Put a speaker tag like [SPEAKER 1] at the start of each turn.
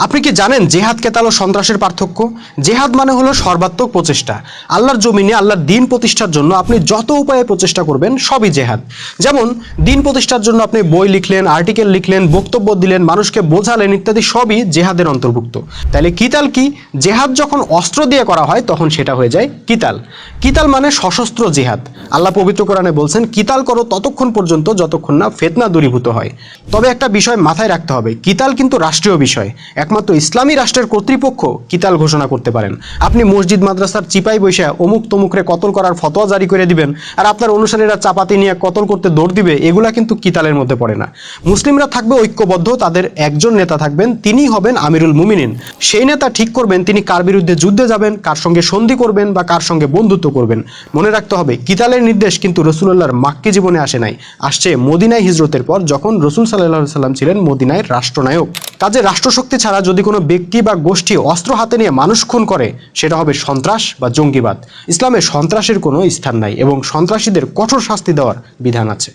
[SPEAKER 1] আপনি কি জানেন জেহাদ কেতাল ও সন্ত্রাসের পার্থক্য? জেহাদ মানে হলো সর্বাত্মক প্রচেষ্টা। আল্লাহর জমিনে আল্লাহর দিন প্রতিষ্ঠার জন্য আপনি যত উপায়ে প্রচেষ্টা করবেন সবই জেহাদ। যেমন দিন প্রতিষ্ঠার জন্য আপনি বই লিখলেন, আর্টিকেল লিখলেন, বক্তব্য দিলেন, মানুষকে বোঝালেন, ইত্যাদি সবই জেহাদের অন্তর্ভুক্ত। তাহলে কিতাল কি? জেহাদ যখন অস্ত্র দিয়ে করা হয় তখন সেটা হয়ে যায় কিতাল। কিতাল মানে সশস্ত্র জেহাদ। আল্লাহ পবিত্র কোরআনে বলছেন, কিতাল করো ততক্ষণ পর্যন্ত যতক্ষণ না ফিতনা দূরীভূত হয়। তবে একটা বিষয় মাথায় রাখতে হবে, কিতাল কিন্তু রাষ্ট্রীয় বিষয়। একমাত্র ইসলামী রাষ্ট্রের কর্তৃপক্ষ কিতাল ঘোষণা করতে পারেন। আপনি মসজিদ মাদ্রাসার চিপাই বৈশা অমুক তমুকরে কতল করার ফতোয়া জারি করে দিবেন, আর আপনার অনুসারীরা চাপাতি নিয়ে কতল করতে দৌড় দিবে, এগুলা কিন্তু কিতালের মধ্যে পড়ে না। মুসলিমরা থাকবে ঐক্যবদ্ধ, তাদের একজন নেতা থাকবেন, তিনিই হবেন আমিরুল মুমিনিন। সেই নেতা ঠিক করবেন তিনি কার বিরুদ্ধে যুদ্ধে যাবেন, কার সঙ্গে সন্ধি করবেন বা কার সঙ্গে বন্ধুত্ব করবেন। মনে রাখতে হবে, কিতালের নির্দেশ কিন্তু রাসূলুল্লাহর মাক্কি জীবনে আসে নাই, আসছে মদিনায় হিজরতের পর, যখন রাসূল সাল্লাল্লাহু আলাইহি সাল্লাম ছিলেন মদিনায় রাষ্ট্রনায়ক। কাজে রাষ্ট্রশক্তি ছাড়া যদি কোনো ব্যক্তি বা গোষ্ঠী অস্ত্র হাতে নিয়ে মানুষ খুন করে, সেটা হবে সন্ত্রাস বা জঙ্গিবাদ। ইসলামে সন্ত্রাসের কোনো স্থান নাই এবং সন্ত্রাসীদের কঠোর শাস্তি দেওয়ার বিধান আছে।